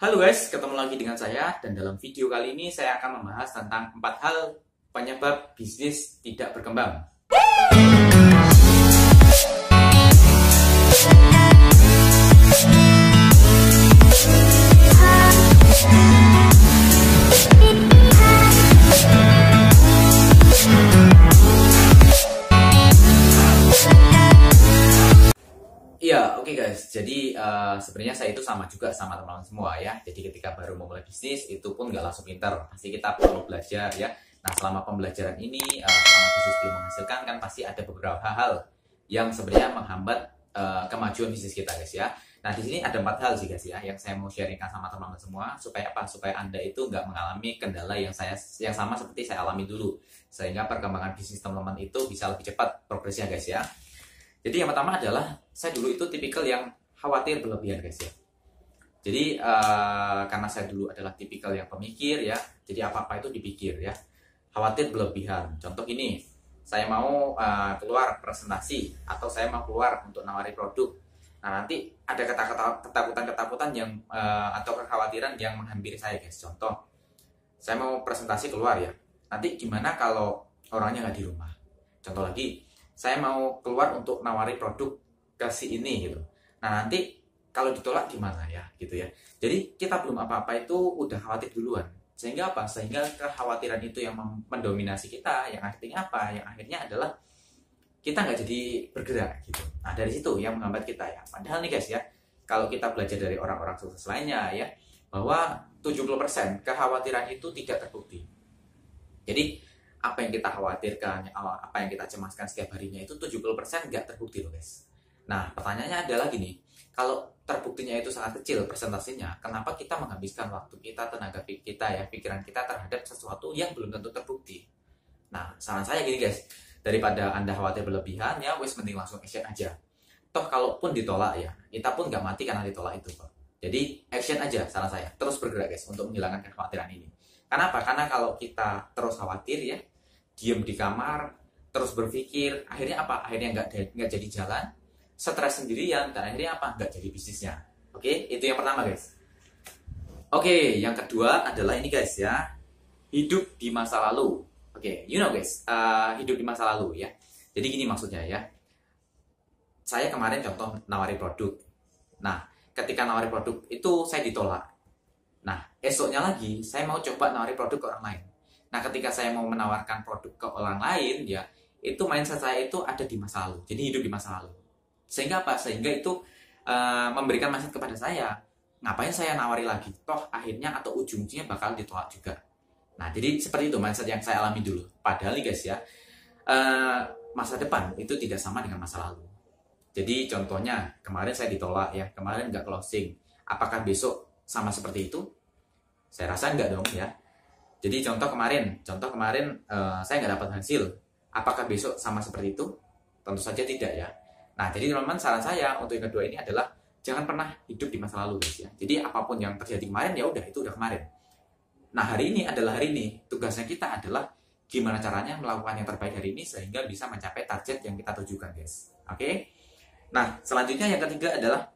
Halo guys, ketemu lagi dengan saya dan dalam video kali ini saya akan membahas tentang 4 hal penyebab bisnis tidak berkembang. Iya, oke guys. Jadi sebenarnya saya itu sama juga sama teman-teman semua ya. Jadi ketika baru memulai bisnis itu pun nggak langsung pinter. Pasti kita perlu belajar ya. Nah, selama pembelajaran ini, selama bisnis belum menghasilkan kan pasti ada beberapa hal yang sebenarnya menghambat kemajuan bisnis kita guys ya. Nah, di sini ada 4 hal sih guys ya yang saya mau sharingkan sama teman-teman semua supaya apa? Supaya Anda itu nggak mengalami kendala yang sama seperti saya alami dulu. Sehingga perkembangan bisnis teman-teman itu bisa lebih cepat progresnya guys ya. Jadi yang pertama adalah saya dulu itu tipikal yang khawatir berlebihan guys ya. Jadi karena saya dulu adalah tipikal yang pemikir ya, jadi apa-apa itu dipikir ya. Khawatir berlebihan. Contoh ini, saya mau keluar presentasi atau saya mau keluar untuk nawari produk. Nah nanti ada ketakutan-ketakutan yang atau kekhawatiran yang menghampiri saya guys. Contoh, saya mau presentasi keluar ya. Nanti gimana kalau orangnya nggak di rumah? Contoh lagi, saya mau keluar untuk nawari produk ke si ini gitu. Nah nanti kalau ditolak gimana ya gitu ya. Jadi kita belum apa-apa itu udah khawatir duluan. Sehingga apa? Sehingga kekhawatiran itu yang mendominasi kita. Yang akhirnya apa? Yang akhirnya adalah kita nggak jadi bergerak gitu. Nah dari situ yang menghambat kita ya. Padahal nih guys ya, kalau kita belajar dari orang-orang sukses lainnya ya, bahwa 70% kekhawatiran itu tidak terbukti. Jadi apa yang kita khawatirkan, apa yang kita cemaskan setiap harinya itu 70% nggak terbukti loh guys. Nah pertanyaannya adalah gini, kalau terbuktinya itu sangat kecil presentasinya, kenapa kita menghabiskan waktu kita, tenaga kita ya, pikiran kita terhadap sesuatu yang belum tentu terbukti. Nah saran saya gini guys, daripada Anda khawatir berlebihan ya, wes mending langsung action aja. Toh kalaupun ditolak ya, kita pun nggak mati karena ditolak itu kok. Jadi action aja saran saya, terus bergerak guys untuk menghilangkan kekhawatiran ini. Kenapa? Karena kalau kita terus khawatir ya, diem di kamar, terus berpikir, akhirnya apa? Akhirnya nggak jadi jalan, stres sendirian, dan akhirnya apa? Nggak jadi bisnisnya. Oke, itu yang pertama guys. Oke, yang kedua adalah ini guys ya, hidup di masa lalu. Oke, you know guys, hidup di masa lalu ya. Jadi gini maksudnya ya, saya kemarin contoh nawari produk. Nah, ketika nawari produk itu saya ditolak. Nah, esoknya lagi saya mau coba nawari produk ke orang lain. Nah, ketika saya mau menawarkan produk ke orang lain, ya, itu mindset saya itu ada di masa lalu. Jadi hidup di masa lalu. Sehingga apa? Sehingga itu memberikan mindset kepada saya, ngapain saya nawari lagi? Toh akhirnya atau ujung-ujungnya bakal ditolak juga. Nah, jadi seperti itu mindset yang saya alami dulu. Padahal nih guys ya, masa depan itu tidak sama dengan masa lalu. Jadi contohnya, kemarin saya ditolak ya, kemarin nggak closing. Apakah besok sama seperti itu? Saya rasa nggak dong ya. Jadi contoh kemarin saya nggak dapat hasil. Apakah besok sama seperti itu? Tentu saja tidak ya. Nah jadi teman-teman saran saya untuk yang kedua ini adalah jangan pernah hidup di masa lalu guys ya. Jadi apapun yang terjadi kemarin ya udah itu udah kemarin. Nah hari ini adalah hari ini. Tugasnya kita adalah gimana caranya melakukan yang terbaik hari ini sehingga bisa mencapai target yang kita tujukan guys. Oke? Nah selanjutnya yang ketiga adalah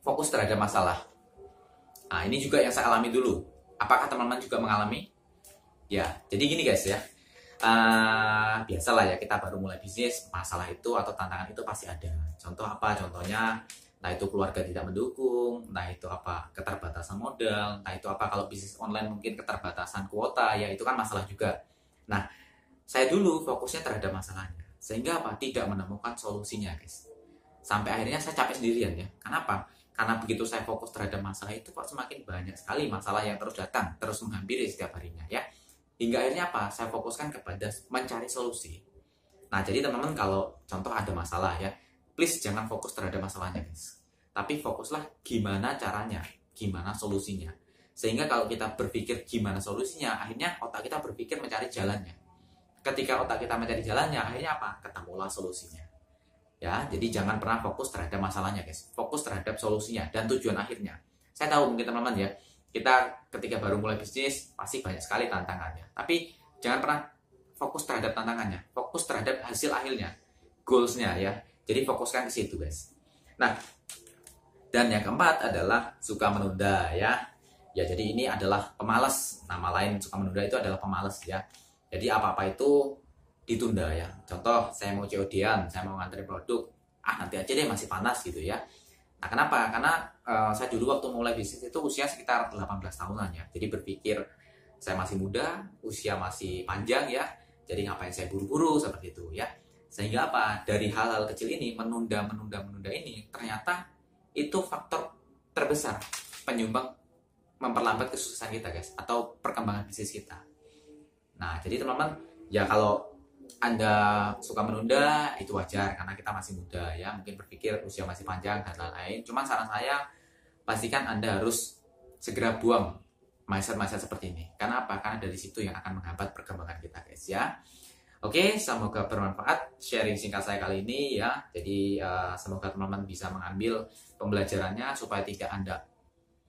fokus terhadap masalah. Nah ini juga yang saya alami dulu. Apakah teman-teman juga mengalami? Ya, jadi gini guys ya, biasalah ya kita baru mulai bisnis, masalah itu atau tantangan itu pasti ada. Contoh apa? Contohnya, entah itu keluarga tidak mendukung, entah itu apa keterbatasan modal, entah itu apa kalau bisnis online mungkin keterbatasan kuota, ya itu kan masalah juga. Nah, saya dulu fokusnya terhadap masalahnya, sehingga apa? Tidak menemukan solusinya guys. Sampai akhirnya saya capek sendirian ya. Kenapa? Karena begitu saya fokus terhadap masalah itu kok semakin banyak sekali masalah yang terus datang, terus menghampiri setiap harinya ya. Hingga akhirnya apa? Saya fokuskan kepada mencari solusi. Nah, jadi teman-teman kalau contoh ada masalah ya, please jangan fokus terhadap masalahnya guys. Tapi fokuslah gimana caranya, gimana solusinya. Sehingga kalau kita berpikir gimana solusinya, akhirnya otak kita berpikir mencari jalannya. Ketika otak kita mencari jalannya, akhirnya apa? Ketemulah solusinya. Ya, jadi jangan pernah fokus terhadap masalahnya guys. Fokus terhadap solusinya dan tujuan akhirnya. Saya tahu mungkin teman-teman ya, kita ketika baru mulai bisnis pasti banyak sekali tantangannya. Tapi jangan pernah fokus terhadap tantangannya, fokus terhadap hasil akhirnya, goalsnya ya. Jadi fokuskan ke situ guys. Nah, dan yang keempat adalah suka menunda ya. Ya, jadi ini adalah pemalas. Nama lain suka menunda itu adalah pemalas ya. Jadi apa-apa itu ditunda ya. Contoh, saya mau COD-an, saya mau ngantri produk, nanti aja deh, masih panas gitu ya. Nah, kenapa? Karena saya dulu waktu mulai bisnis itu usia sekitar 18 tahunan ya. Jadi berpikir saya masih muda, usia masih panjang ya. Jadi ngapain saya buru-buru seperti itu ya. Sehingga apa? Dari hal-hal kecil ini, menunda ini, ternyata itu faktor terbesar penyumbang memperlambat kesuksesan kita guys, atau perkembangan bisnis kita. Nah, jadi teman-teman, ya kalau Anda suka menunda, itu wajar karena kita masih muda ya, mungkin berpikir usia masih panjang dan lain-lain. Cuman saran saya, pastikan Anda harus segera buang mindset-mindset seperti ini. Karena apa? Karena dari situ yang akan menghambat perkembangan kita guys ya. Oke, semoga bermanfaat sharing singkat saya kali ini ya. Jadi semoga teman-teman bisa mengambil pembelajarannya supaya tidak Anda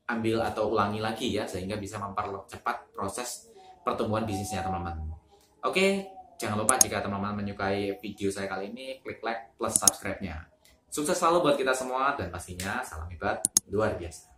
ambil atau ulangi lagi ya, sehingga bisa mempercepat proses pertumbuhan bisnisnya teman-teman. Oke, jangan lupa jika teman-teman menyukai video saya kali ini, klik like plus subscribe-nya. Sukses selalu buat kita semua dan pastinya salam hebat luar biasa.